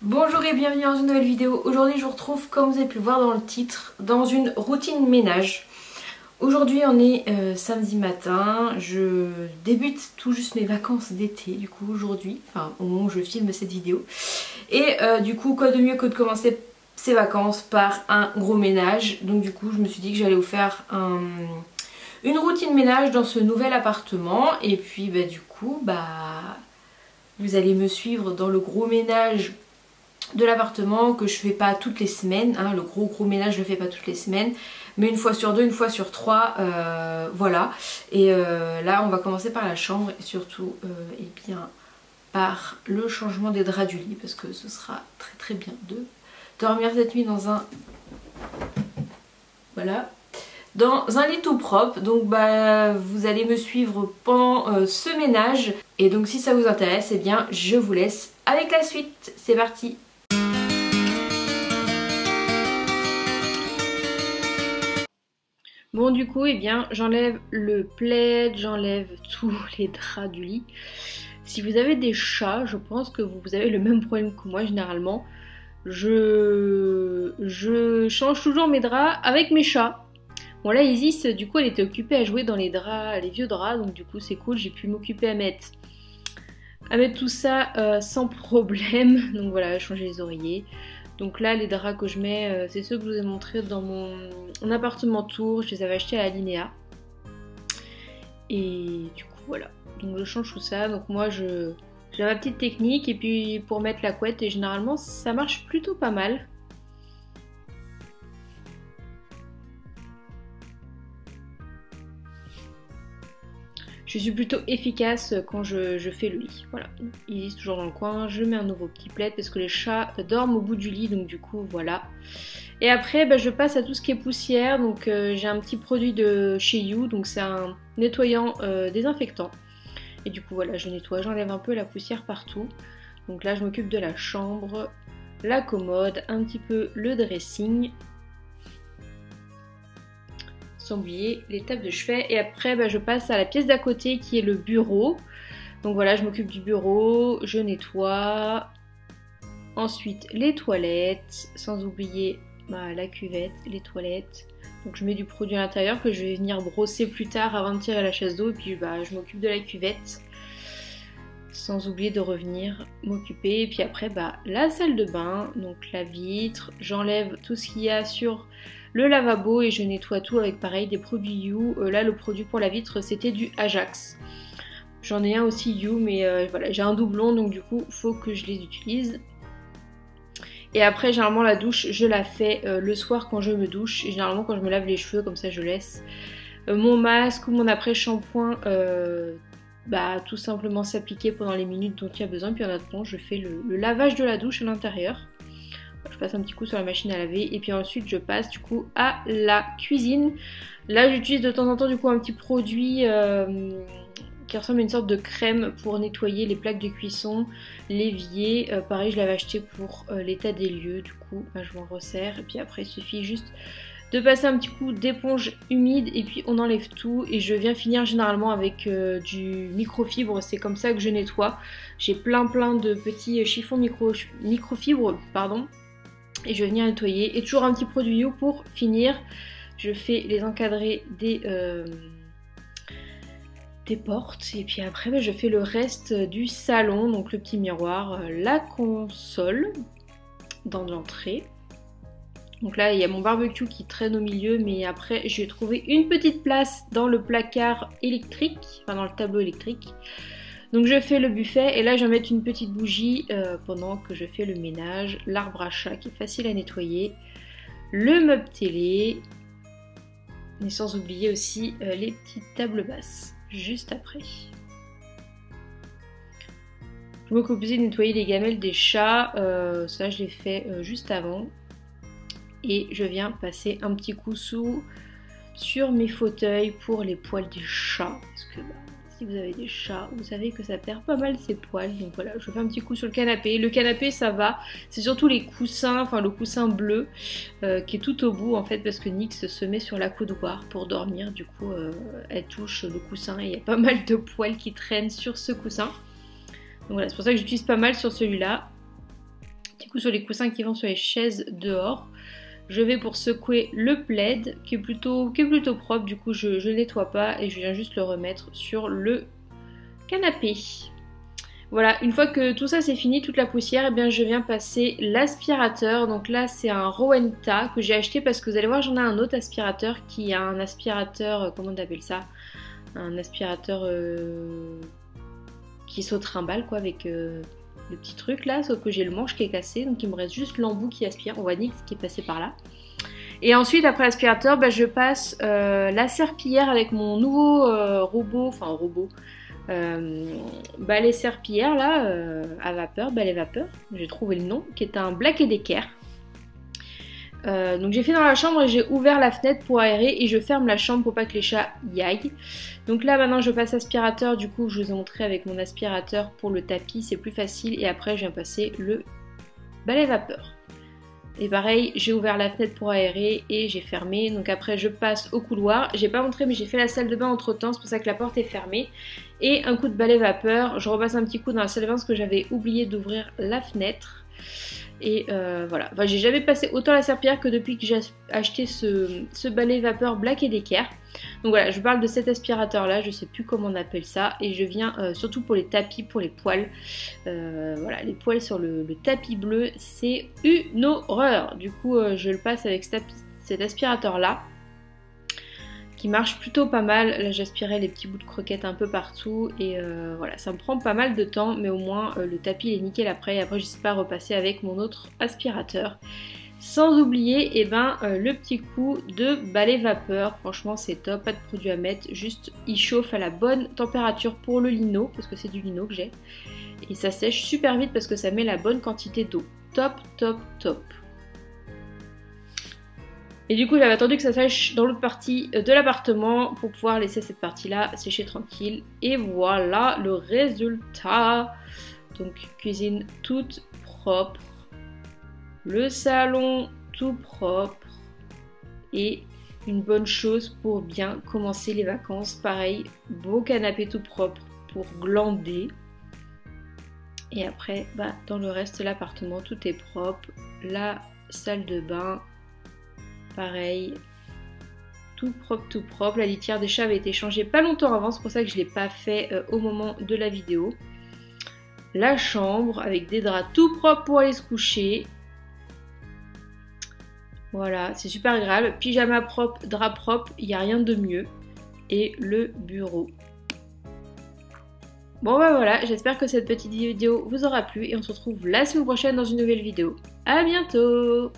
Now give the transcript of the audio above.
Bonjour et bienvenue dans une nouvelle vidéo. Aujourd'hui je vous retrouve, comme vous avez pu le voir dans le titre, dans une routine ménage. Aujourd'hui on est samedi matin, je débute tout juste mes vacances d'été du coup aujourd'hui, enfin au moment où je filme cette vidéo. Et du coup quoi de mieux que de commencer ces vacances par un gros ménage. Donc du coup je me suis dit que j'allais vous faire une routine ménage dans ce nouvel appartement. Et puis du coup vous allez me suivre dans le gros ménage de l'appartement que je fais pas toutes les semaines, hein. Le gros ménage je le fais pas toutes les semaines, mais une fois sur deux, une fois sur trois, voilà. Et là on va commencer par la chambre et surtout et bien par le changement des draps du lit, parce que ce sera très bien de dormir cette nuit dans un lit tout propre. Donc vous allez me suivre pendant ce ménage, et donc si ça vous intéresse, et bien je vous laisse avec la suite. C'est parti. Bon du coup, j'enlève le plaid, j'enlève tous les draps du lit. Si vous avez des chats, je pense que vous avez le même problème que moi généralement. Je change toujours mes draps avec mes chats. Bon là Isis, du coup elle était occupée à jouer dans les draps, les vieux draps, donc du coup c'est cool, j'ai pu m'occuper à mettre tout ça sans problème. Donc voilà, changer les oreillers. Donc là les draps que je mets, c'est ceux que je vous ai montrés dans mon appartement tour, je les avais achetés à Alinéa. Et du coup voilà, donc je change tout ça. Donc moi j'ai ma petite technique, et puis pour mettre la couette, et généralement ça marche plutôt pas mal. Je suis plutôt efficace quand je fais le lit. Voilà, il est toujours dans le coin. Je mets un nouveau petit plaid parce que les chats dorment au bout du lit, donc du coup voilà. Et après je passe à tout ce qui est poussière. Donc j'ai un petit produit de chez You, donc c'est un nettoyant désinfectant. Et du coup voilà, je nettoie, j'enlève un peu la poussière partout. Donc là je m'occupe de la chambre, la commode, un petit peu le dressing. Sans oublier les tables de chevet. Et après je passe à la pièce d'à côté qui est le bureau. Donc voilà, je m'occupe du bureau, je nettoie. Ensuite les toilettes, sans oublier la cuvette, les toilettes. Donc je mets du produit à l'intérieur que je vais venir brosser plus tard avant de tirer la chasse d'eau. Et puis je m'occupe de la cuvette, sans oublier de revenir m'occuper. Et puis après la salle de bain, donc la vitre, j'enlève tout ce qu'il y a sur le lavabo et je nettoie tout avec pareil des produits You. Là le produit pour la vitre c'était du Ajax. J'en ai un aussi You, mais voilà, j'ai un doublon, donc du coup faut que je les utilise. Et après généralement la douche je la fais le soir quand je me douche, et généralement quand je me lave les cheveux, comme ça je laisse mon masque ou mon après-shampoing tout simplement s'appliquer pendant les minutes dont il y a besoin. Puis en attendant je fais le lavage de la douche à l'intérieur. Je passe un petit coup sur la machine à laver, et puis ensuite je passe du coup à la cuisine. Là j'utilise de temps en temps du coup un petit produit qui ressemble à une sorte de crème pour nettoyer les plaques de cuisson, l'évier. Pareil je l'avais acheté pour l'état des lieux, du coup je m'en resserre, et puis après il suffit juste de passer un petit coup d'éponge humide, et puis on enlève tout. Et je viens finir généralement avec du microfibre, c'est comme ça que je nettoie. J'ai plein de petits chiffons microfibre, pardon. Et je vais venir nettoyer, et toujours un petit produit You pour finir. Je fais les encadrés des portes, et puis après je fais le reste du salon, donc le petit miroir, la console dans l'entrée. Donc là il y a mon barbecue qui traîne au milieu, mais après j'ai trouvé une petite place dans le placard électrique, enfin dans le tableau électrique. Donc je fais le buffet, et là je vais mettre une petite bougie pendant que je fais le ménage. L'arbre à chat qui est facile à nettoyer, le meuble télé, et sans oublier aussi les petites tables basses juste après. Je m'occupe aussi de nettoyer les gamelles des chats, ça je l'ai fait juste avant. Et je viens passer un petit coup sur mes fauteuils pour les poils des chats, parce que si vous avez des chats, vous savez que ça perd pas mal ses poils. Donc voilà, je fais un petit coup sur le canapé. Le canapé ça va, c'est surtout les coussins, enfin le coussin bleu qui est tout au bout en fait, parce que Nix se met sur la coudoir pour dormir. Du coup elle touche le coussin et il y a pas mal de poils qui traînent sur ce coussin. Donc voilà, c'est pour ça que j'utilise pas mal sur celui-là. coup sur les coussins qui vont sur les chaises dehors. Je vais pour secouer le plaid qui est plutôt propre, du coup je ne nettoie pas et je viens juste le remettre sur le canapé. Voilà, une fois que tout ça c'est fini, toute la poussière, et bien je viens passer l'aspirateur. Donc là c'est un Rowenta que j'ai acheté parce que vous allez voir j'en ai un autre aspirateur qui a un aspirateur, comment on appelle ça? Un aspirateur qui se trimballe quoi avec le petit truc là, sauf que j'ai le manche qui est cassé, donc il me reste juste l'embout qui aspire, on voit Nix qui est passé par là. Et ensuite après l'aspirateur, bah, je passe la serpillière avec mon nouveau balai serpillière là, à vapeur, balai vapeur, j'ai trouvé le nom, qui est un Black & Decker. Donc j'ai fait dans la chambre et j'ai ouvert la fenêtre pour aérer et je ferme la chambre pour pas que les chats y aillent. Donc là maintenant je passe aspirateur, du coup je vous ai montré avec mon aspirateur pour le tapis, c'est plus facile, et après je viens passer le balai vapeur. Et pareil, j'ai ouvert la fenêtre pour aérer et j'ai fermé. Donc après je passe au couloir. J'ai pas montré mais j'ai fait la salle de bain entre temps, c'est pour ça que la porte est fermée. Et un coup de balai vapeur. Je repasse un petit coup dans la salle de bain parce que j'avais oublié d'ouvrir la fenêtre. Et voilà, enfin, j'ai jamais passé autant la serpillière que depuis que j'ai acheté ce balai vapeur Black & Decker. Donc voilà, je parle de cet aspirateur là, je sais plus comment on appelle ça. Et je viens surtout pour les tapis, pour les poils. Voilà, les poils sur le tapis bleu, c'est une horreur. Du coup, je le passe avec cet aspirateur là, qui marche plutôt pas mal. Là j'aspirais les petits bouts de croquettes un peu partout et voilà, ça me prend pas mal de temps, mais au moins le tapis est nickel après, et après je sais pas repasser avec mon autre aspirateur. Sans oublier le petit coup de balai vapeur, franchement c'est top, pas de produit à mettre, juste il chauffe à la bonne température pour le lino, parce que c'est du lino que j'ai, et ça sèche super vite parce que ça met la bonne quantité d'eau. Top, top, top. Et du coup j'avais attendu que ça sèche dans l'autre partie de l'appartement pour pouvoir laisser cette partie là sécher tranquille. Et voilà le résultat. Donc cuisine toute propre, le salon tout propre, et une bonne chose pour bien commencer les vacances. Pareil, beau canapé tout propre pour glander. Et après dans le reste de l'appartement tout est propre, la salle de bain pareil, tout propre. La litière des chats avait été changée pas longtemps avant, c'est pour ça que je ne l'ai pas fait au moment de la vidéo. La chambre avec des draps tout propres pour aller se coucher. Voilà, c'est super agréable. Pyjama propre, drap propre, il n'y a rien de mieux. Et le bureau. Bon voilà, j'espère que cette petite vidéo vous aura plu et on se retrouve la semaine prochaine dans une nouvelle vidéo. À bientôt!